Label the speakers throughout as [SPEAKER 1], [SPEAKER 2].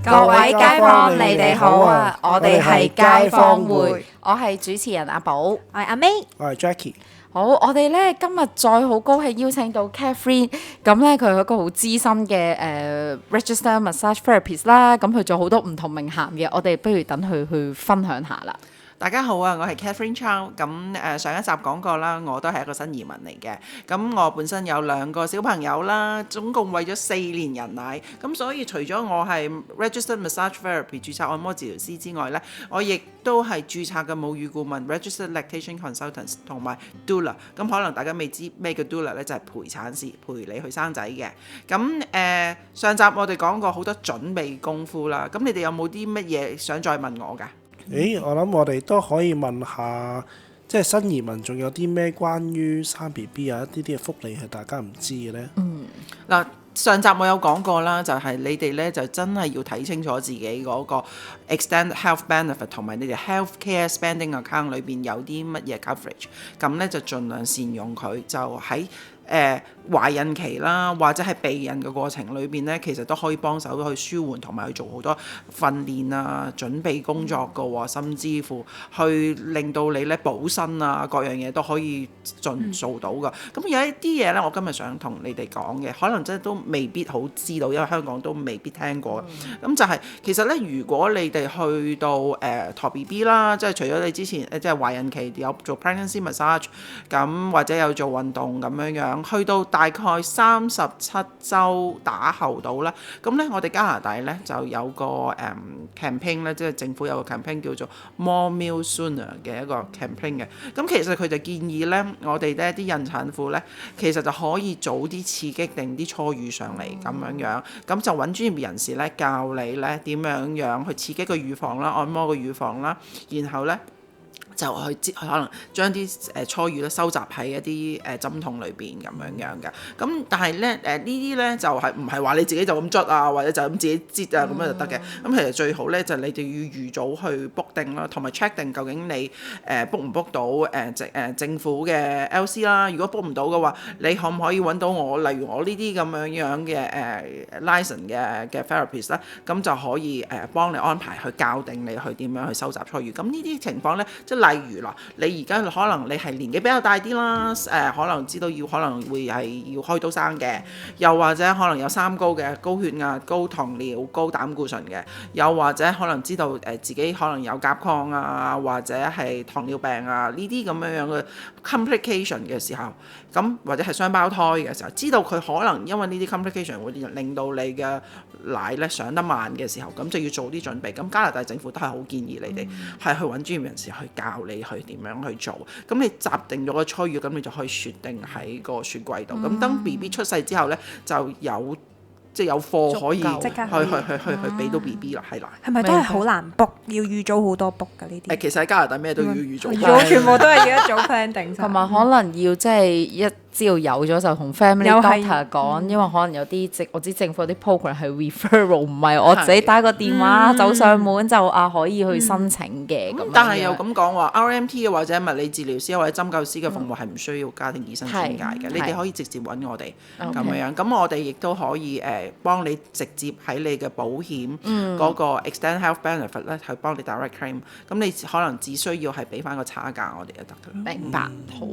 [SPEAKER 1] 各位街坊，你哋好啊！我哋係街坊會，我係主持人阿寶，
[SPEAKER 2] 我係阿 May，
[SPEAKER 3] 我係 Jackie。
[SPEAKER 1] 好，我哋咧今日再好高興邀請到 Catherine， 咁咧佢係一個好資深嘅register massage therapist 啦，咁佢做好多唔同名銜嘅，我哋不如等佢去分享下啦。
[SPEAKER 2] 大家好啊！我係 Catherine Chow。咁上一集講過啦，我都係一個新移民嚟嘅。咁我本身有2個小朋友啦，總共餵咗4年人奶。咁所以除咗我係 registered massage therapy 註冊按摩治療師之外呢，我亦都係註冊嘅母乳顧問 registered lactation consultants 同埋 doula。咁可能大家未知咩叫 doula 呢，就係陪產師，陪你去生仔嘅。咁上集我哋講過好多準備功夫啦。咁你哋有冇啲乜嘢想再問我㗎？
[SPEAKER 3] 我諗我哋都可以問下，即係新移民仲有啲咩關於生 BB 啊一啲嘅福利係大家唔知嘅呢？
[SPEAKER 2] 嗱，上集我有講過啦，就係你哋咧就真係要睇清楚自己嗰個 extend health benefit 同埋你哋 healthcare spending account 裏邊有啲乜嘢 coverage， 咁咧就盡量善用佢，就喺懷孕期啦，或者係備孕嘅過程裏邊咧，其實都可以幫手去舒緩同埋去做好多訓練啊、準備工作嘅喎，甚至乎去令到你咧補身啊，各樣嘢都可以盡做到㗎。咁有一啲嘢咧，我今日想同你哋講嘅，可能真係都未必好知道，因為香港都未必聽過。咁就係其實咧，如果你哋去到陀 BB 啦，即係除咗你之前即係懷孕期有做 pregnancy massage， 咁或者有做運動咁樣。去到大概37週打後到啦，咁咧我哋加拿大咧就有個campaign 咧，即係政府有個 campaign 叫做 More Meals Sooner 嘅一個 campaign 嘅。咁其實佢就建議咧，我哋咧啲孕產婦咧，其實就可以早啲刺激定啲初乳上嚟咁樣，咁就揾專業人士咧教你咧點樣去刺激個乳房啦、按摩個乳房啦，然後咧就去可能將啲初乳咧收集喺一啲針筒裏邊咁樣嘅。咁但係咧呢啲咧就係唔係話你自己就咁捽啊，或者就咁自己擠啊咁樣就得嘅。咁其實最好咧就你哋要預早去 book 定啦，同埋 check 定究竟你book 唔 book 到政府嘅 LC 啦。如果 book 唔到嘅話，你可唔可以揾到我？例如我呢啲咁樣嘅license 嘅 therapist 啦，咁就可以幫你安排去教定你去點樣去收集初乳。咁呢啲情況咧，即係例如啦，你而家可能你係年紀比較大啲啦，可能知道可能會係要開刀生嘅，又或者可能有三高嘅，高血壓、高糖尿、高膽固醇嘅，又或者可能知道自己可能有甲亢啊，或者係糖尿病啊呢啲咁樣嘅 complication 嘅時候，咁或者係雙胞胎嘅時候，知道佢可能因為呢啲 complication 會令到你嘅奶咧上得慢嘅時候，咁就要做啲準備。咁加拿大政府都係好建議你哋係去揾專業人士去教你去點樣去做。咁你集定咗個初乳，咁你就可以雪定喺個雪櫃度。咁等 BB 出世之後咧，就有貨可以去俾到 BB 啦，係啦。
[SPEAKER 4] 係咪都係好難 book？要預早好多 book 㗎呢啲？
[SPEAKER 2] 其實喺加拿大咩都要預早。
[SPEAKER 4] 全部都係要一早 plan 定晒。
[SPEAKER 1] 同埋可能要即係一知道有咗就同 family doctor 講，因為可能有啲我知政府有啲 program 係 referral， 唔係我自己打個電話走上門就可以去申請嘅。咁
[SPEAKER 2] 但係又咁講話 RMT 或者物理治療師或者針灸師嘅服務係唔需要家庭醫生轉介嘅，你哋可以直接揾我哋咁樣。咁我哋亦都可以幫你直接喺你嘅保險嗰個 extend health benefit 咧去幫你 direct claim。咁你可能只需要係俾翻個差價我哋就得㗎啦。
[SPEAKER 1] 明白，好。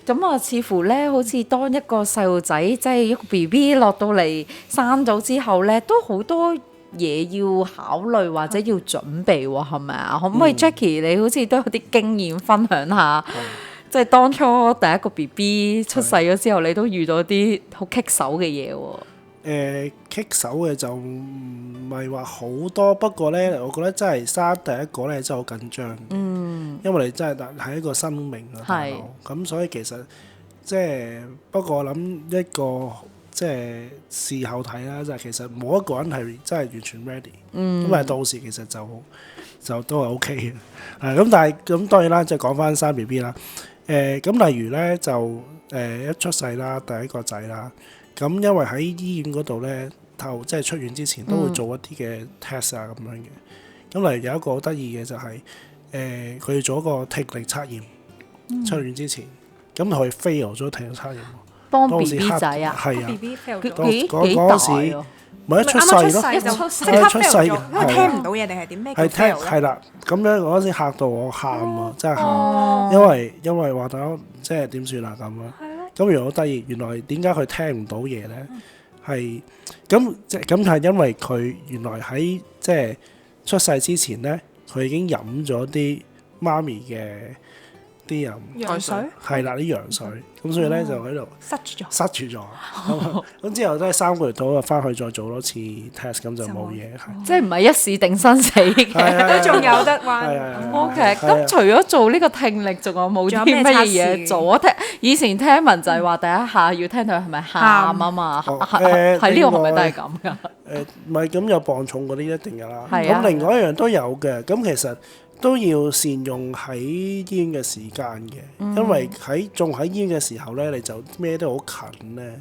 [SPEAKER 1] 咁啊，似乎咧好似當一個細路仔，即係一個 BB 落到嚟生咗之後咧，都好多嘢要考慮或者要準備喎，係咪啊？可唔可以 Jackie 你好似都有啲經驗分享下？即係當初第一個 BB 出世咗之後，你都遇到啲好棘手嘅嘢喎。
[SPEAKER 3] 棘手嘅就唔係話好多，不過咧，我覺得真係生第一個咧真係好緊張。因為你真係一個生命啊，大佬。咁所以其實即係不過我諗一個即係事後睇啦，就係其實冇一個人係真係完全 ready。咁但係到時其實就都係 OK 嘅。咁但係咁當然啦，即係講翻生 BB 啦。咁例如咧就一出世啦，第一個仔啦。咁因為喺醫院嗰度咧，即係出院之前都會做一啲嘅 test 啊咁樣嘅。咁例如有一個好得意嘅就係佢要做一個聽力測驗，出院之前，咁佢 fail 咗聽力測驗。
[SPEAKER 1] 幫 BB 仔啊，
[SPEAKER 3] 係啊，BB
[SPEAKER 4] fail 咗。
[SPEAKER 1] 幾大啊？
[SPEAKER 3] 唔係一出世咯，
[SPEAKER 4] 啱啱出世就
[SPEAKER 1] 一出世
[SPEAKER 4] 即刻
[SPEAKER 3] 出世
[SPEAKER 4] fail 咗，
[SPEAKER 3] 嘅
[SPEAKER 4] 因為聽唔到嘢定係點？咩叫
[SPEAKER 3] 係聽
[SPEAKER 4] fail 咧？
[SPEAKER 3] 係啦。咁樣嗰陣時嚇到我喊啊，真係喊，因為話大家即係點算啊咁啊。咁原來好得意，原來點解佢聽唔到嘢咧？係咁係因為佢原來喺即係出世之前咧，佢已經飲咗啲媽咪嘅啲
[SPEAKER 4] 羊水
[SPEAKER 3] 係啦啲羊水，咁所以咧就喺度
[SPEAKER 4] 塞住咗，
[SPEAKER 3] 塞住咗。咁之後都係3個月到啊，翻去再做多次 test，咁就冇嘢。
[SPEAKER 1] 即係唔係一試定生死嘅。
[SPEAKER 4] 都仲有得
[SPEAKER 3] 係
[SPEAKER 4] 玩。
[SPEAKER 3] 係
[SPEAKER 1] OK，
[SPEAKER 3] 係
[SPEAKER 1] 咁除咗做呢個聽力，仲有冇啲
[SPEAKER 4] 仲有咩測
[SPEAKER 1] 乜嘢
[SPEAKER 4] 試
[SPEAKER 1] 做？我聽以前聽聞就係話第一下要聽到佢係咪喊啊嘛，
[SPEAKER 3] 哦
[SPEAKER 1] 喺呢個係咪都係咁噶？
[SPEAKER 3] 唔係咁有磅重嗰啲一定㗎啦。
[SPEAKER 1] 係啊
[SPEAKER 3] 咁另外一樣都有嘅，咁其實都要善用喺醫院嘅時間嘅，因為仲喺醫院嘅時候咧，你就咩都好近咧，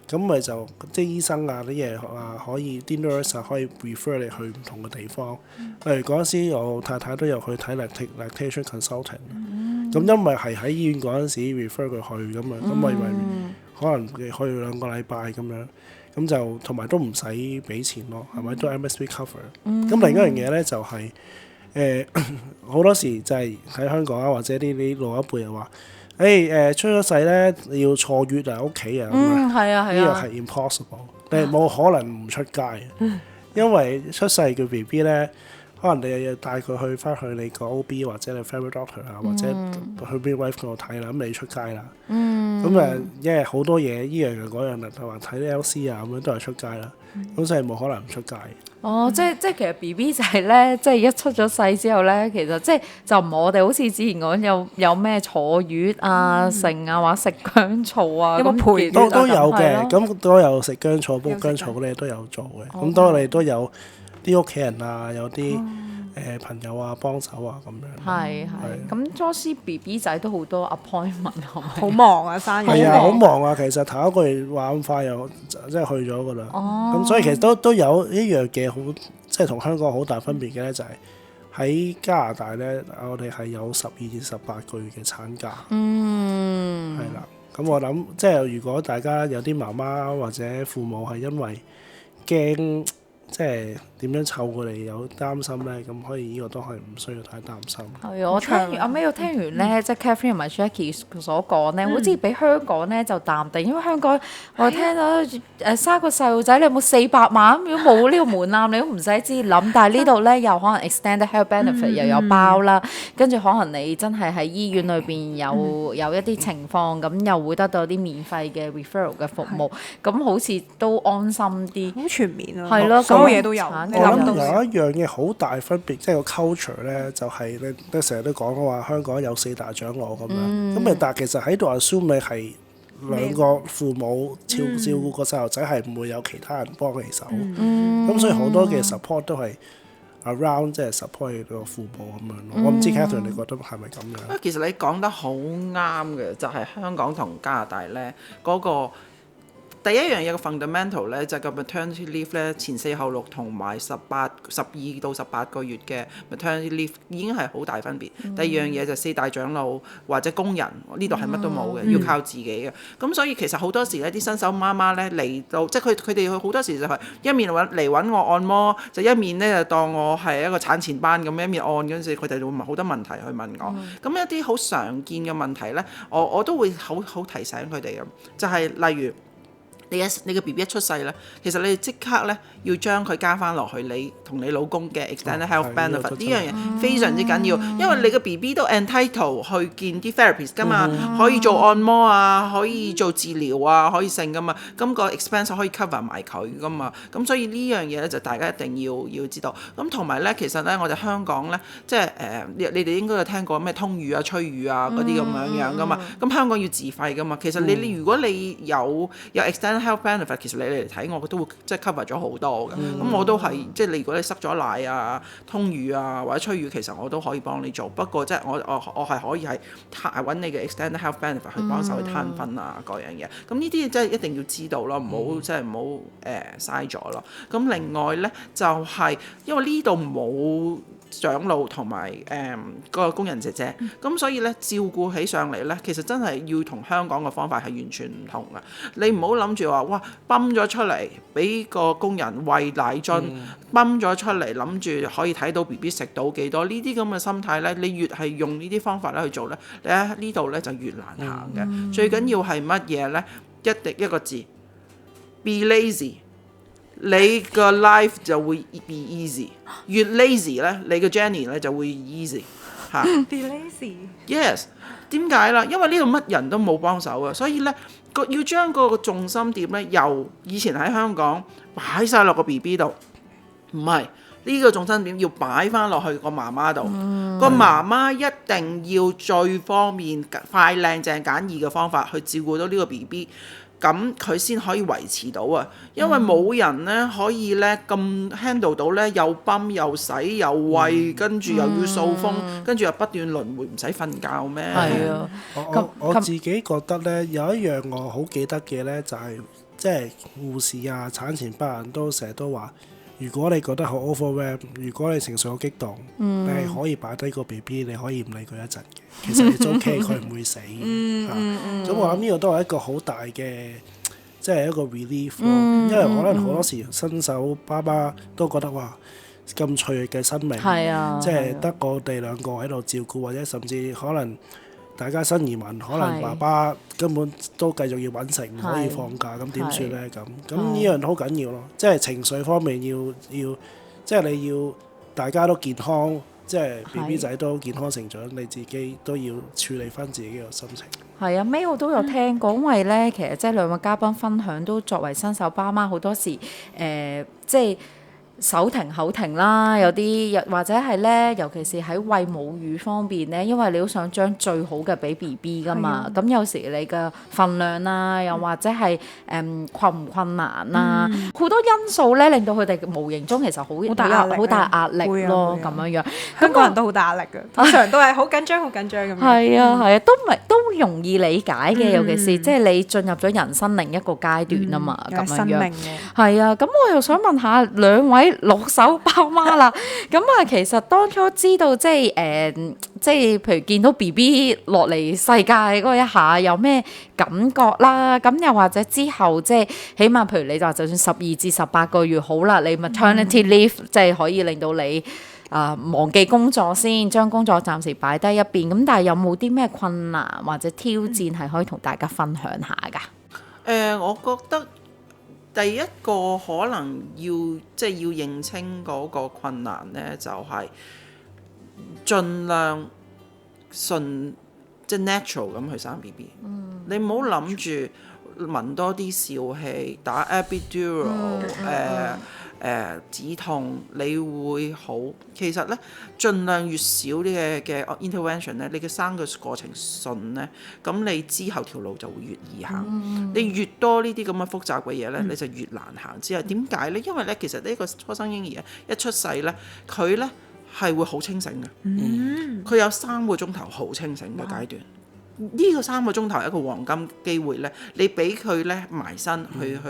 [SPEAKER 3] 咁咪就即係醫生啊啲嘢啊，可以啲 nurse 啊可以 refer 你去唔同嘅地方。例如嗰陣時，我太太都有去睇 lactation consultant，咁因為係喺醫院嗰陣時 refer 佢去咁啊，咁咪可能去2個禮拜咁樣。咁就同埋都唔使俾錢咯，係咪都 MSP cover？咁另一樣嘢咧就係好多時就係喺香港啊，或者啲老一輩又話，出咗世咧要坐月啊屋企啊咁樣，
[SPEAKER 1] 係啊係啊，
[SPEAKER 3] 呢個係 impossible，你係冇可能唔出街嘅，因為出世嘅 BB 咧，可能你又要帶佢翻去你個 OB 或者你 family doctor 啊，或者去 midwife 嗰度睇啦，咁你出街啦。咁因為好多嘢依樣嘅嗰樣啦，同埋睇啲 LC 啊咁樣都係出街啦，咁所以冇可能唔出街。
[SPEAKER 1] 哦，即係其實 BB 就係咧，即係一出咗世之後咧，其實即係就唔係我哋好似之前講有咩坐月啊、剩啊，或者食薑醋啊，
[SPEAKER 4] 有冇
[SPEAKER 1] 咁
[SPEAKER 4] 陪
[SPEAKER 3] 都有嘅，
[SPEAKER 1] 係咯
[SPEAKER 3] 咁都有食薑醋、煲薑醋嗰啲都有做嘅。咁當然你都有啲屋企人啊，有啲朋友啊幫手啊咁樣。
[SPEAKER 1] 係咁 Josie BB 仔都好多 appointment 係咪？
[SPEAKER 4] 好忙啊，生
[SPEAKER 3] 係啊，
[SPEAKER 4] 日
[SPEAKER 3] 好忙啊！其實頭一個月話咁快又即係去咗噶啦。咁所以其實都有一樣嘢好，即係同香港好大分別嘅咧，就係喺加拿大咧，我哋係有12至18個月嘅產假。係啦。咁我諗即係如果大家有啲媽媽或者父母係因為驚即係點樣湊佢哋有擔心咧，咁可以呢個都係唔需要太擔心。
[SPEAKER 1] 係啊，我聽完阿 May 聽完咧，即係 Catherine 同埋 Jackie 所講咧，好似比香港咧就淡定，因為香港我聽到生個細路仔你有冇400萬？如果冇呢個門檻，你都唔使知諗。但係呢度咧又可能 extended health benefit 又有包啦，跟住可能你真係喺醫院裏邊有一啲情況，咁又會得到啲免費嘅 referral 嘅服務，咁好似都安心啲。
[SPEAKER 4] 好全面啊，
[SPEAKER 1] 係咯，
[SPEAKER 4] 所有嘢都有。
[SPEAKER 1] 產
[SPEAKER 4] 你諗到
[SPEAKER 3] 我諗有一樣嘢好大分別，即係個 culture 咧，就係你成日都講話香港有4大長老咁樣，咁但係其實喺度 assume 你係2個父母照顧個細路仔，係唔會有其他人幫你手，咁所以好多嘅 support 都係 around 即係 support 你個父母咁樣咯。我唔知 Catherine 你覺得係咪咁樣？
[SPEAKER 2] 其實你講得好啱嘅，就係香港同加拿大咧嗰個。第一樣嘢個 fundamental 咧就係個 maternity leave 咧前4後6同埋12到18個月嘅 maternity leave 已經係好大分別。第二樣嘢就4大長老或者工人呢度係乜都冇嘅，要靠自己嘅。咁所以其實好多時咧啲新手媽媽咧嚟到，即係佢哋好多時就係一面嚟揾我按摩，就一面咧就當我係一個產前班咁，一面按嗰陣時佢哋會問好多問題去問我。咁一啲好常見嘅問題咧，我都會好提醒佢哋嘅，就係例如。你個 BB 一出世咧，其實你即刻咧要將佢加翻落去你同你老公嘅 extended health benefit 呢樣嘢非常之緊要，因為你個 BB 都 entitled 去見啲 therapist 噶嘛，可以做按摩啊，可以做治療啊，可以剩噶嘛，咁個 expense 可以 cover 埋佢噶嘛，咁所以呢樣嘢咧就大家一定要知道。咁同埋咧，其實咧我哋香港咧，即係你哋應該有聽過咩通乳啊、催乳啊嗰啲咁樣噶嘛，咁香港要自費噶嘛，其實你如果你有 extended health benefit 其實你嚟睇我都會即係 cover 咗好多嘅，咁我都係即係你如果你塞咗奶啊、通乳啊或者催乳，其實我都可以幫你做。不過即係我係可以係揾你嘅 extended health benefit 去幫手去攤分啊嗰樣嘢。咁呢啲真係一定要知道咯，唔好即係唔好嘥咗咯。咁另外咧就係因為呢度冇長老同埋個工人姐姐，咁所以咧照顧起上嚟咧，其實真係要同香港嘅方法係完全唔同嘅。你唔好諗住話哇泵咗出嚟俾個工人餵奶樽，泵咗出嚟諗住可以睇到 BB 食到幾多，呢啲咁嘅心態咧，你越係用呢啲方法咧去做咧，你喺呢度咧就越難行嘅。最緊要係乜嘢咧？一個字 ，be lazy。你個 life 就會 be easy，越 lazy 咧，你個 journey 咧就會 easy 嚇。
[SPEAKER 4] Be lazy。Yes，
[SPEAKER 2] 點解啦？因為呢度乜人都冇幫手啊，所以咧要將個重心點咧，由以前喺香港擺晒落個 BB 度，唔係呢個重心點要擺翻落去個媽媽度。個媽媽一定要最方便、快、靚、正、簡、易嘅方法去照顧到呢個 BB。咁佢先可以維持到啊，因為冇人咧可以咧咁 handle 到咧，又泵又洗又餵，跟住又要掃風，跟住又不斷輪迴，唔使瞓覺咩？
[SPEAKER 1] 係啊，
[SPEAKER 3] 我自己覺得咧，有一樣我好記得嘅咧，就係即係護士啊、產前班人都成日都話，如果你覺得好 overwhelm， 如果你情緒好激動，你係可以擺低個 BB， 你可以唔理佢一陣嘅。其實it's OK，佢唔會死嘅。咁我諗呢個都係一個好大嘅，即係一個 relief 咯。因為可能好多時新手爸爸都覺得哇，咁脆弱嘅生命，即係得我哋兩個喺度照顧，或者甚至可能大家新移民，可能爸爸根本都繼續要揾食，唔可以放假，咁點算呢？咁呢樣好緊要咯，即係情緒方面要，即係你要大家都健康。即係 BB 仔都健康成長，你自己都要處理翻自己嘅心情。
[SPEAKER 1] 係啊，May 我都有聽過，因為咧其實即係兩位嘉賓分享都作為新手爸媽，好多時即係手停口停啦，有啲或者係咧，尤其是喺餵母乳方面咧，因為你都想將最好嘅俾 BB 噶嘛，咁有時你嘅份量啦，又或者係困唔困難啦，好多因素咧令到佢哋無形中其實好大壓力咯，咁樣樣。
[SPEAKER 4] 香港人都好大壓力嘅，通常都係好緊張咁樣。
[SPEAKER 1] 係啊，都容易理解嘅，尤其是即係你進入咗人生另一個階段啊嘛，咁樣樣。係啊，咁我又想問下兩位落手爸媽啦，咁啊，其實當初知道即係譬如見到 BB 落嚟世界嗰一下有咩感覺啦？咁又或者之後即係起碼譬如你就算12至18個月好啦，你 maternity leave 即係可以令到你忘記工作先，將工作暫時擺低一邊。咁但係有冇啲咩困難或者挑戰係可以同大家分享下㗎？
[SPEAKER 2] 我覺得。第一個可能要認清嗰個困難呢，就係盡量即係 natural 咁去生 BB。你唔好諗住聞多啲笑氣，打 epidural，止痛，你會好。其實咧，盡量越少啲嘅 intervention 咧，你嘅生嘅過程順咧，咁你之後條路就會越易行。你越多呢啲咁嘅複雜嘅嘢咧，你就越難行。之後點解咧？因為咧，其實呢個初生嬰兒一出世咧，佢咧係會好清醒嘅。佢有3個鐘頭好清醒嘅階段。呢個3個鐘頭係一個黃金機會咧，你俾佢咧埋身去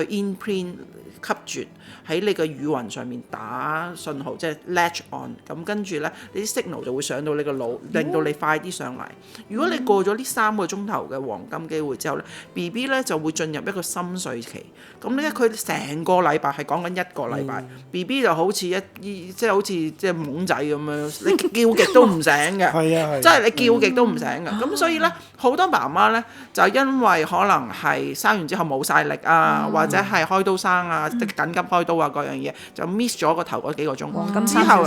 [SPEAKER 2] imprint 吸住喺你個乳暈上面打信號，即係 latch on， 咁跟住咧你啲 signal 就會上到你個腦，令到你快啲上嚟。如果你過咗呢3個鐘頭嘅黃金機會之後咧，BB 咧就會進入一個深睡期。咁咧佢成個禮拜係講緊1個禮拜，BB 就好似即係好似即係懵仔咁樣，你叫極都唔醒嘅，即係你叫極都唔醒嘅。咁所以咧好多媽媽咧就因為可能係生完之後冇晒力啊，或者係開刀生啊，即緊急開刀啊嗰樣嘢，就 miss 咗個頭嗰幾個鐘。咁之後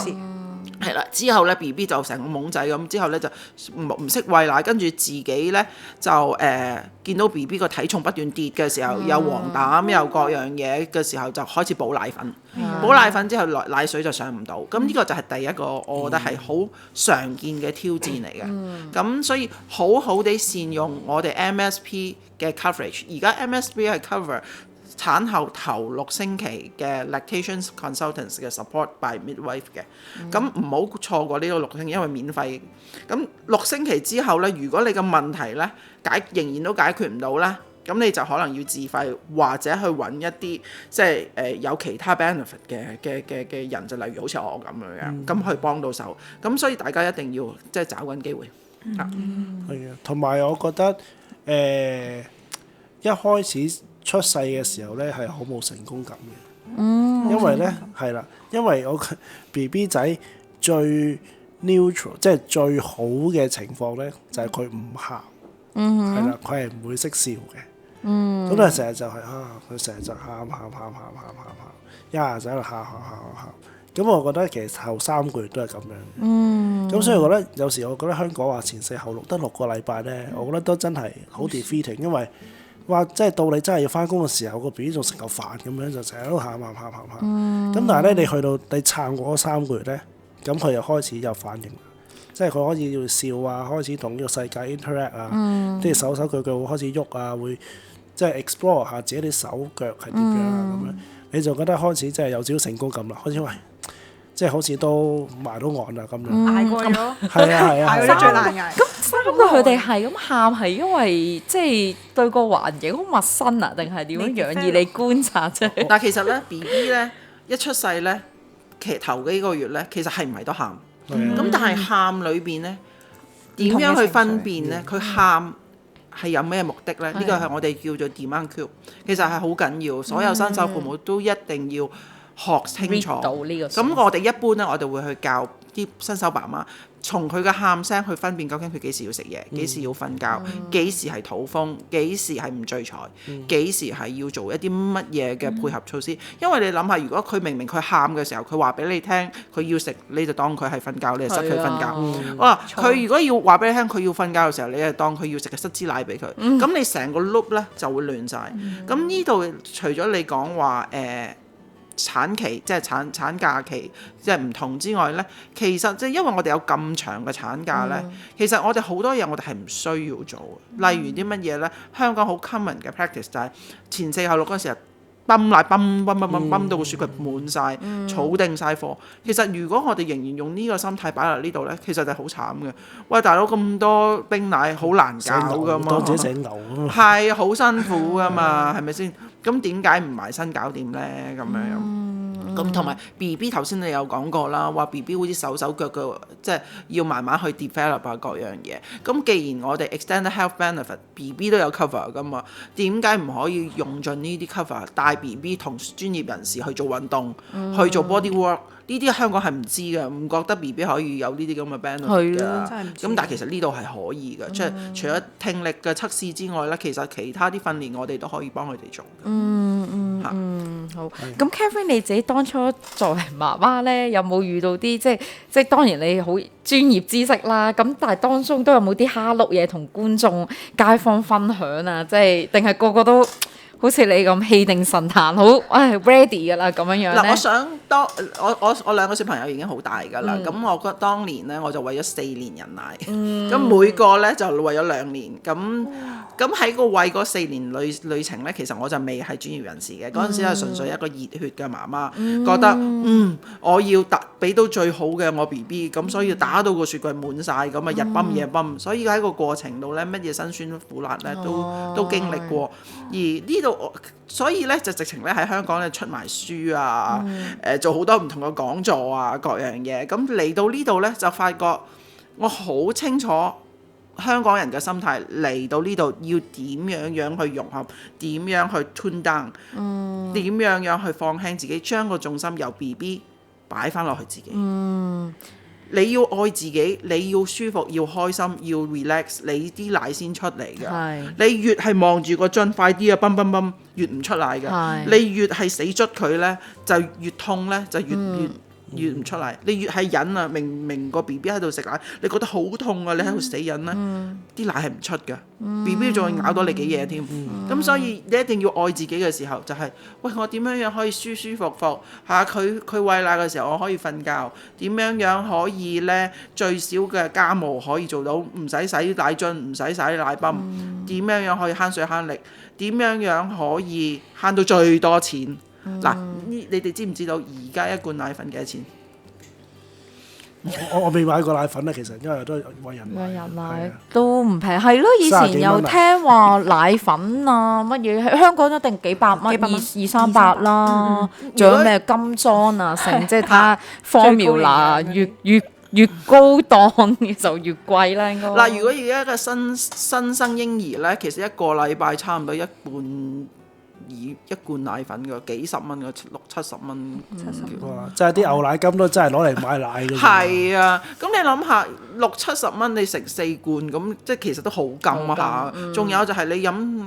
[SPEAKER 2] 係啦，之後咧 BB 就成個懵仔咁，之後咧就唔識餵奶，跟住自己咧就見到 BB 個體重不斷跌嘅時候，有黃疸又各樣嘢嘅時候，就開始補奶粉。補奶粉之後奶水就上唔到，咁呢個就係第一個我覺得係好常見嘅挑戰嚟嘅。咁所以好好地善用我哋 MSP 嘅 coverage， 而家 MSP 係 cover產後頭6星期嘅 lactation consultants 嘅 support by midwife 嘅，咁唔好錯過呢個6星期，因為免費。咁6星期之後咧，如果你嘅問題咧仍然都解決唔到咧，咁你就可能要自費或者去揾一啲即係有其他 benefit 嘅人，就例如好似我咁樣，咁去幫到手。咁所以大家一定要即係找緊機會。
[SPEAKER 3] 係啊，同埋我覺得一開始出世嘅時候咧係好冇成功感嘅，因為咧係啦，因為我 BB 仔最 neutral 即係最好嘅情況咧就係佢唔喊，係啦，佢係唔會識笑嘅。咁但係成日就係佢成日就喊，一下就喺度喊。咁我覺得其實頭3個月都係咁樣。咁所以我覺得有時我覺得香港話前4後6得6個禮拜咧，我覺得都真係好 defeating，因為話即係到你真係要翻工嘅時候，個 B B 仲食嚿飯咁樣，就成日都喊。咁但係咧，你去到你撐過嗰3個月咧，咁佢又開始有反應。即係佢開始要笑啊，開始同呢個世界 interact 啊，即係手腳會開始喐啊，會即係 explore 下自己啲手腳係點樣啊咁樣，你就覺得開始即係有少少成功感啦，開始喂，即係好似都埋到岸啦咁樣。
[SPEAKER 4] 捱過咗，
[SPEAKER 3] 係啊，
[SPEAKER 4] 捱過咗最難捱。
[SPEAKER 1] 咁3個佢哋係咁喊係因為即係對個環境好陌生啊，定係點樣而你觀察啫？
[SPEAKER 2] 但係其實咧 BB 咧一出世咧，其實頭幾個月咧，其實係唔係都喊？咁但係喊裏邊咧，點樣去分辨咧？佢喊係有咩目的咧？呢個係我哋叫做 demand cue，其實係好緊要。所有新手父母都一定要學清楚。咁我哋一般咧，我哋會去教啲新手爸媽，從佢嘅喊聲去分辨究竟佢幾時要食嘢，幾時要瞓覺，幾時係肚風，幾時係唔聚財，幾時係要做一啲乜嘢嘅配合措施。因為你諗下，如果佢明佢喊嘅時候，佢話俾你聽佢要食，你就當佢係瞓覺，你就塞佢瞓覺。哇！佢如果要話俾你聽佢要瞓覺嘅時候，你就當佢要食嘅塞支奶俾佢。咁你成個 loop 咧就會亂晒。咁呢度除咗你講話產期即係產假期即係唔同之外呢，其實即係因為我哋有咁長嘅產假呢，其實我哋好多嘢我哋係唔需要做。例如啲乜嘢呢？香港好 common 嘅 practice 就係前4後6嗰時候泵奶泵到個雪櫃滿晒，儲定晒貨。其實如果我哋仍然用呢個心態擺落呢度呢，其實就好慘嘅。喂，大佬咁多冰奶好難搞噶嘛，
[SPEAKER 3] 當自己整牛啊嘛，
[SPEAKER 2] 係好辛苦噶嘛，係咪先？咁點解唔埋身搞掂呢？咁樣咁同埋 BB 頭先你有講過啦，話 BB 好似手腳嘅，即係要慢慢去 develop 啊各樣嘢。咁既然我哋 extended health benefit，BB 都有 cover 噶嘛，點解唔可以用盡呢啲 cover， 帶 BB 同專業人士去做運動，去做 body work？呢啲香港係唔知嘅，唔覺得 BB 可以有呢啲咁嘅 benefit 㗎。咁但係其實呢度係可以嘅，即係除咗聽力嘅測試之外咧，其實其他啲訓練我哋都可以幫佢哋做。
[SPEAKER 1] 好。咁 Catherine 你自己當初作為媽媽咧，有冇遇到啲即係當然你好專業知識啦，咁但係當中都有冇啲蝦碌嘢同觀眾街坊分享啊？即係定係個個都好似你咁氣定神閒，好ready 㗎啦咁樣樣
[SPEAKER 2] 嗱，我想我2個小朋友已經好大㗎啦，咁我覺得當年咧我就餵咗4年人奶，咁每個咧就餵咗2年，咁喺個餵嗰4年旅程咧，其實我就未係專業人士嘅，嗰陣時係純粹一個熱血嘅媽媽，覺得我要俾到最好嘅我 BB，咁所以打到個雪櫃滿晒，咁啊日泵夜泵，所以喺個過程度咧乜嘢辛酸苦辣咧都經歷過，而呢度所以咧就直情咧喺香港咧出埋書啊，做好多唔同嘅講座啊各樣嘢，咁嚟到呢度咧就發覺我好清楚香港人嘅心態，嚟到呢度要點樣去融合，點樣去 tune down，點樣去放輕自己，將個重心由 BB 擺翻落去自己。你要愛自己，你要舒服，要開心，要 relax，你啲奶先出嚟㗎。你越係望住個樽快啲啊，泵，越唔出奶㗎。你越係死捽佢呢，就越痛呢，就越唔出嚟。你越係忍啊，明個 BB 喺度食奶，你覺得好痛啊，你喺度死忍呢，啲奶係唔出㗎。BB 仲會咬到你幾嘢添。咁所以你一定要愛自己嘅時候，就係喂，我點樣可以舒服嚇佢餵奶嘅時候，我可以瞓覺。點樣可以呢？最少嘅家務可以做到，唔使洗奶樽，唔使洗奶泵。點樣可以慳水慳力？點樣可以慳到最多錢？嗱，你哋知唔知道而家一罐奶粉幾多錢？
[SPEAKER 3] 我未買過奶粉啊，其實因為都係餵人奶。
[SPEAKER 1] 喂人奶
[SPEAKER 3] 係啊
[SPEAKER 1] 都唔平，係咯！以
[SPEAKER 3] 30幾
[SPEAKER 1] 前又
[SPEAKER 3] 蚊啊
[SPEAKER 1] 聽話奶粉啊乜嘢，喺香港一定幾百蚊，
[SPEAKER 4] 幾百蚊
[SPEAKER 1] 二三百啦。仲有咩金裝啊，成即係睇下 formula 越高檔就越貴啦，應該。
[SPEAKER 2] 嗱，如果而家嘅新生嬰兒咧，其實一個禮拜差唔多一罐奶粉嘅，幾十蚊嘅，60-70蚊。
[SPEAKER 3] 哇！即係啲牛奶金都真係攞嚟買奶嘅。
[SPEAKER 2] 係啊，咁你諗下60-70蚊你食4罐，咁即係其實都好金啊下。仲有就係你飲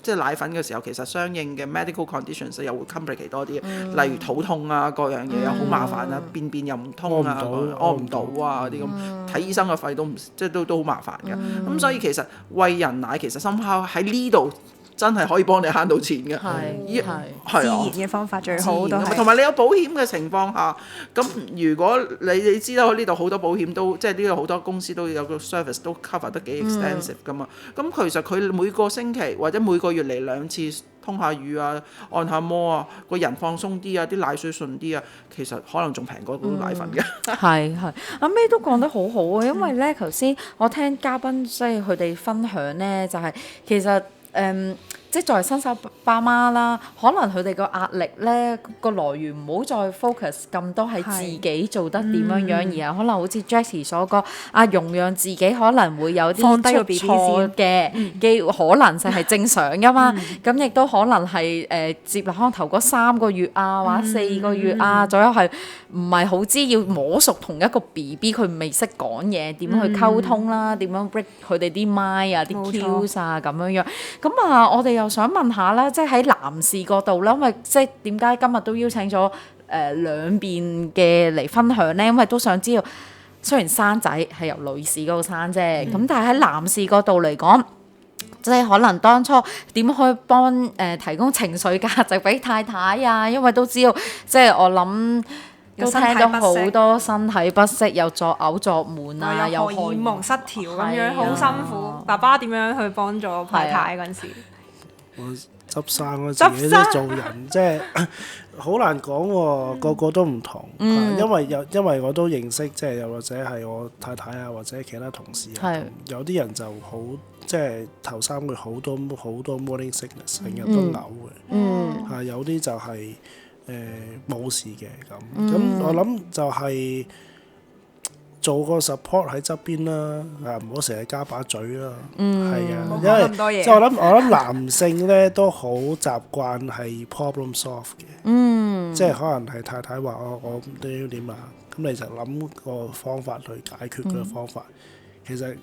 [SPEAKER 2] 即係奶粉嘅時候，其實相應嘅 medical conditions 又會 complicate 多啲，例如肚痛啊，各樣嘢又好麻煩啊，便又唔通啊，屙唔到啊嗰啲咁，睇醫生嘅費都唔即係都好麻煩嘅。咁所以其實餵人奶其實深刻喺呢度。真係可以幫你慳到錢嘅，
[SPEAKER 1] 係
[SPEAKER 4] 自然嘅方法最好都係。
[SPEAKER 2] 同埋你有保險嘅情況下，咁如果你知道呢度好多保險都即係呢度好多公司都有個 service 都 cover 得幾 extensive 噶嘛，咁其實佢每個星期或者每個月嚟2次通下乳啊、按下摩啊，個人放鬆啲啊，啲奶水順啲啊，其實可能仲平過嗰啲奶粉嘅。
[SPEAKER 1] 係阿 May 都講得好好啊，因為咧頭先我聽嘉賓即係佢哋分享咧，就係其實即係作為新手爸媽啦，可能佢哋個壓力咧個來源唔好再 focus 咁多喺自己做得點樣樣，而係可能好似 Jessie 所講，容讓自己可能會有啲
[SPEAKER 4] 放低個 BB
[SPEAKER 1] 出錯嘅機可能性係正常噶嘛。咁亦都可能係接可能頭嗰3個月啊，或者4個月啊左右係唔係好知要摸熟同一個 BB 佢未識講嘢，點樣去溝通啦，點樣 break 佢哋啲 mind 啊、啲 cues 啊咁樣樣。咁我哋又想問下啦，即係喺男士角度啦，因為即係點解今日都邀請咗兩邊嘅嚟分享咧？因為都想知道，雖然生仔係由女士嗰度生啫，咁但係喺男士角度嚟講，即係可能當初點可以幫提供情緒價值俾太太啊？因為都知道，即係我諗。都聽到好多身體不適，又作嘔作悶啊，又
[SPEAKER 4] 荷爾蒙失調咁樣，好辛苦。爸爸點樣去幫助太太嗰陣時？
[SPEAKER 3] 我執生咯，自己都做人，即係好難講喎，個個都唔同。因為我都認識，即係又或者係我太太啊，或者其他同事啊，有啲人就好，即係頭3個月好多 morning sickness，成日都嘔嘅。有啲就係。冇事嘅咁我諗就係做個 support 喺側邊啦，唔好成日加把嘴啦，係啊，因為即係我諗男性咧都好習慣係 problem solve 嘅，即係可能係太太話我點啊，咁你就諗個方法去解決個方法，其實。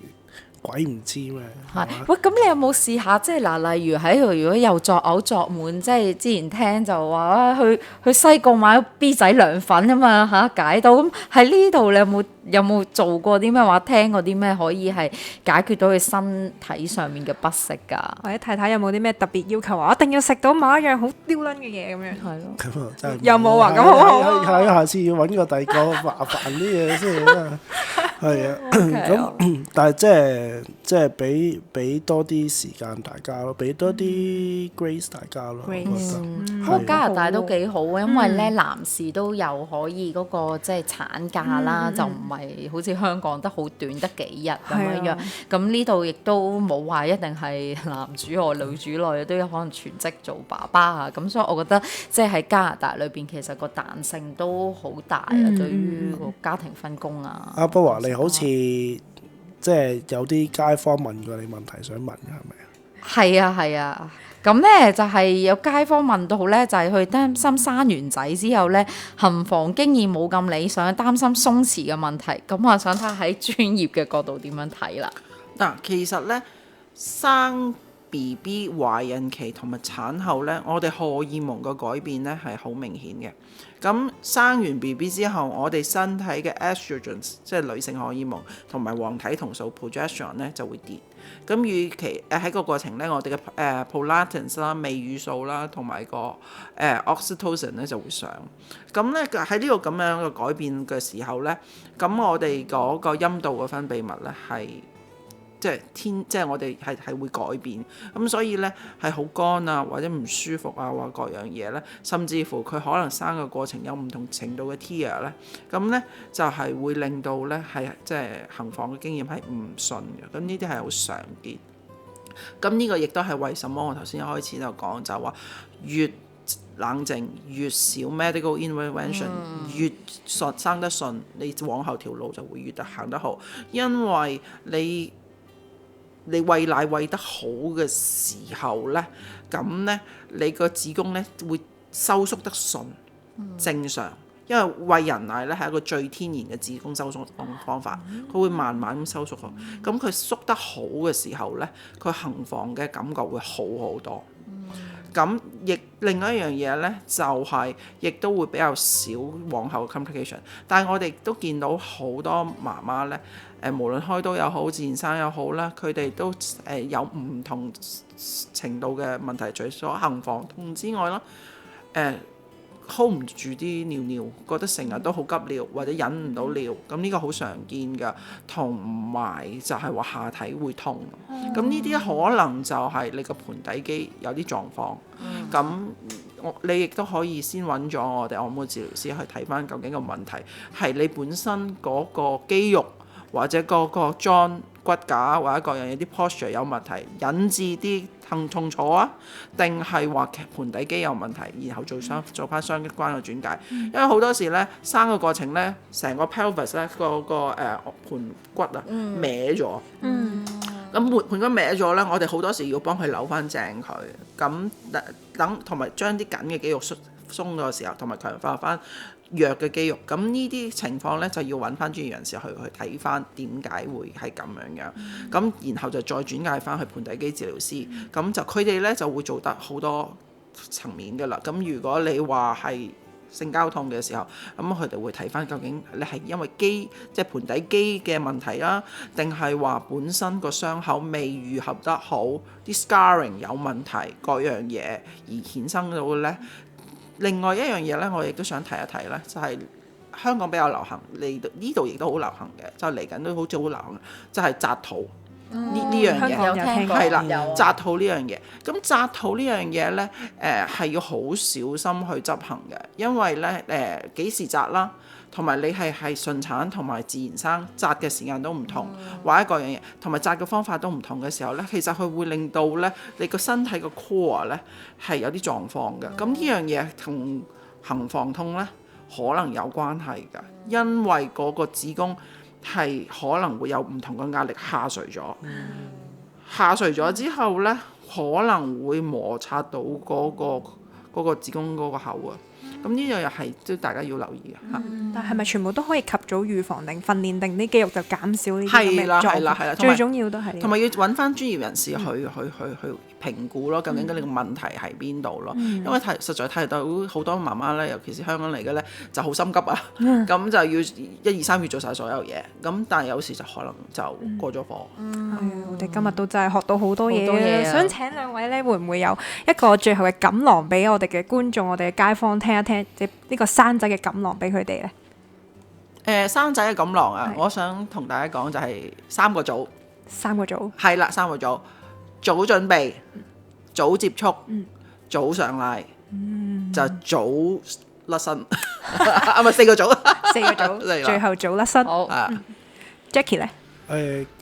[SPEAKER 3] 鬼唔知咩？
[SPEAKER 1] 喂，咁你有冇試下？即係嗱，例如喺度，如果又作嘔作悶，即係之前聽就話去西貢買 B 仔涼粉啊嘛解到。咁喺呢度你有冇做過啲咩話？聽過啲咩可以係解決到佢身體上面嘅不適㗎？
[SPEAKER 4] 或者太太有冇啲咩特別要求話，我一定要食到某一樣好刁撚嘅嘢咁樣？係咯。
[SPEAKER 3] 咁啊真係
[SPEAKER 4] 有冇啊？咁好。
[SPEAKER 3] 係下次要揾個第二個麻煩啲嘢先啦。係啊，咁但係即係俾多啲時間大家咯，俾多啲 grace 大家咯。
[SPEAKER 1] 不過加拿大都幾好，因為咧男士都有可以嗰個即係產假啦，就唔係好似香港得好短得幾日咁樣。咁呢度亦都冇話一定係男主外女主內，都有可能全職做爸爸啊。咁所以我覺得即係喺加拿大裏邊，其實個彈性都好大啊，對於個家庭分工啊。
[SPEAKER 3] 阿波華，你好似即係有啲街坊問過你問題想問嘅係咪啊？
[SPEAKER 1] 係啊，咁咧就係有街坊問到咧，就係佢擔心生完仔之後咧，行房經驗冇咁理想，擔心鬆弛嘅問題。咁我想睇下喺專業嘅角度點樣睇啦。
[SPEAKER 2] 嗱，其實咧生 BB 懷孕期同埋產後咧，我哋荷爾蒙嘅改變咧係好明顯嘅。咁生完 BB 之後，我哋身體嘅 estrogens 即係女性荷爾蒙同埋黃體酮素 progesterone 咧就會跌。咁與其喺個過程咧，我哋嘅prolactin 啦、泌乳素啦同埋個oxytocin 咧就會上。咁咧喺呢個咁樣嘅改變嘅時候咧，咁我哋嗰個陰道嘅分泌物咧係即係我哋係會改變，咁所以咧係好乾啊，或者唔舒服啊，或各樣嘢咧，甚至乎佢可能生嘅過程有唔同程度嘅 tear 咧，咁咧就係會令到咧係即係行房嘅經驗係唔順嘅，咁呢啲係好常見。咁呢個亦都係為什麼我頭先一開始就講就話越冷靜越少 medical intervention，越生得順，你往後條路就會越行得好，因為你餵奶餵得好嘅時候呢，咁呢，你個子宮呢會收縮得順，正常。因為餵人奶咧係一個最天然嘅子宮收縮方法，佢會慢慢咁收縮。咁佢縮得好嘅時候咧，佢行房嘅感覺會好好多。咁亦另外一樣嘢咧，就係亦都會比較少往後嘅 complication。但係我哋都見到好多媽媽咧，無論開刀又好，自然生又好啦，佢哋都有唔同程度嘅問題，除咗行房痛之外啦，hold 唔住啲尿，覺得成日都好急尿或者忍唔到尿，咁呢個好常見㗎。同埋就係話下體會痛，咁呢啲可能就係你個盆底肌有啲狀況。咁你亦都可以先揾咗我哋按摩治療師去睇翻究竟個問題係你本身嗰個肌肉或者嗰個 joint 骨架或者各樣嘢啲 posture 有問題，引致啲痛楚啊，定係話盆底肌有問題，然後做翻相關嘅轉介。因為好多時咧生嘅過程咧，成個 pelvis 咧個盆骨啊歪咗，咁盆骨歪咗咧，我哋好多時要幫佢扭翻正佢，咁等同埋將啲緊嘅肌肉鬆咗嘅時候，同埋強化翻弱嘅肌肉，咁呢啲情況咧就要揾翻專業人士去睇翻點解會係咁樣，咁然後就再轉介翻去盆底肌治療師，咁就佢哋咧就會做得好多層面㗎啦。咁如果你話係性交痛嘅時候，咁佢哋會睇翻究竟你係因為即係盆底肌嘅問題啊，定係話本身個傷口未愈合得好，啲 scarring 有問題，各樣嘢而衍生到嘅咧。另外一樣嘢咧，我亦都想提一提咧，就係香港比較流行，嚟呢度亦都好流行嘅，就嚟緊都好似好流行，就係紮肚呢樣嘢，
[SPEAKER 1] 有聽過
[SPEAKER 2] 係啦，
[SPEAKER 1] 有
[SPEAKER 2] 紮肚呢樣嘢。咁紮肚呢樣嘢咧，係要好小心去執行嘅，因為咧幾時紮啦，同埋你係順產同埋自然生紮嘅時間都唔同，或者各樣嘢，同埋紮嘅方法都唔同嘅時候咧，其實佢會令到咧你個身體個 core 咧係有啲狀況嘅。咁呢樣嘢同行房痛咧可能有關係㗎，因為嗰個子宮係可能會有唔同嘅壓力下垂咗，下垂咗之後咧可能會摩擦到嗰個子宮嗰個口啊。咁呢樣又係即係大家要留意嘅嚇。
[SPEAKER 4] 但係咪全部都可以及早預防定訓練定啲肌肉就減少呢啲咁嘅
[SPEAKER 2] 係啦
[SPEAKER 4] 狀況？最重要都係呢個
[SPEAKER 2] 同埋要揾翻專業人士去評估咯，究竟呢個問題喺邊度咯？因為實在睇到好多媽媽咧，尤其是香港嚟嘅咧，就好心急啊，咁就要1、2、3月做晒所有嘢，咁但係有時就可能就過咗火。
[SPEAKER 4] 我哋今日都真係學到好多嘢
[SPEAKER 1] 好多嘢啊
[SPEAKER 4] 想請兩位咧，會唔會有一個最後嘅錦囊俾我哋嘅觀眾、我哋嘅街坊聽一聽，即係呢個生仔嘅錦囊俾佢哋咧？
[SPEAKER 2] 生仔嘅錦囊啊，我想同大家講就係3個組。
[SPEAKER 4] 3個組
[SPEAKER 2] 係啦，3個組，早準備、早接觸、早上奶，就早甩身。啊，咪4個組
[SPEAKER 4] ，4個組，最後早甩身。
[SPEAKER 1] 好
[SPEAKER 4] Jackie 咧？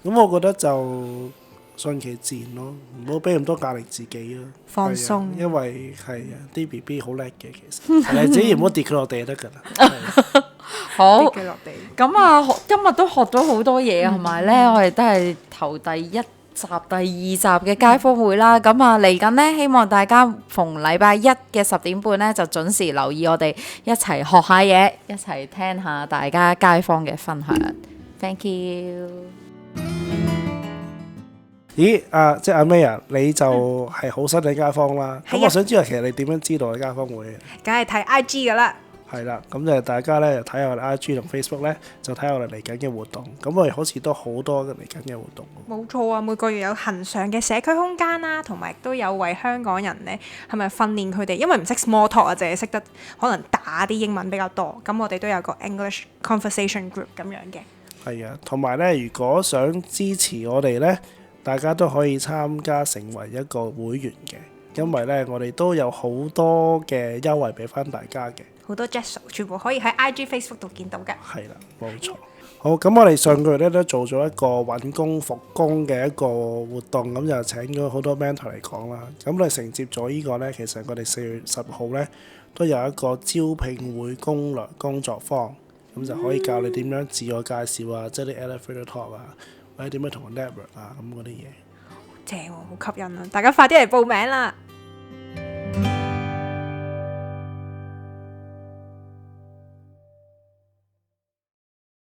[SPEAKER 3] 咁我覺得就順其自然咯，唔好俾咁多壓力自己咯，
[SPEAKER 4] 放鬆
[SPEAKER 3] 係啊因為係啊啲 BB 好叻嘅，其實係你自己唔好跌佢落地就得㗎啦。係
[SPEAKER 1] 好
[SPEAKER 4] 跌佢落地。
[SPEAKER 1] 咁啊，今日都學咗好多嘢，同埋咧，我哋都係頭第1集、第2集嘅街坊會啦。咁啊，嚟緊呢，希望大家逢禮拜1嘅10點半呢，就準時留意我哋一齊學下嘢，一齊聽下大家街坊嘅分享。Thank you。
[SPEAKER 3] 咦即係阿 May 啊，你就係好新嘅街坊啦。咁我想知道其實你點樣知道嘅街坊會嘅？
[SPEAKER 4] 梗係睇 IG 㗎啦。
[SPEAKER 3] 係啦，咁就大家咧睇下我哋 IG 同 Facebook 咧，就睇下我哋嚟緊嘅活動。咁我哋好似都好多嚟緊嘅活動。
[SPEAKER 4] 冇錯啊，每個月有恒常嘅社區空間啦，同埋都有為香港人呢係咪訓練佢哋？因為唔識 small talk 啊，淨係識得可能打啲英文比較多。咁我哋都有個 English conversation group 咁樣嘅。
[SPEAKER 3] 係啊，同埋咧，如果想支持我哋咧，大家都可以參加成為一個會員嘅，因為咧我哋都有好多嘅優惠俾翻大家嘅。
[SPEAKER 4] 好多 Jazz 全部可以喺 IG、Facebook 度見到嘅。
[SPEAKER 3] 係啦，冇錯。好，咁我哋上個月咧都做咗一個揾工復工嘅一個活動，咁就請咗好多 mentor 嚟講啦。咁我哋承接咗呢個咧，其實我哋4月10號咧都有一個招聘會攻略工作坊，咁就可以教你點樣自我介紹啊，即係啲 elevator talk 啊，或者點樣同人 network 啊咁嗰啲嘢。
[SPEAKER 4] 正喎，好吸引啊！大家快啲嚟報名啦！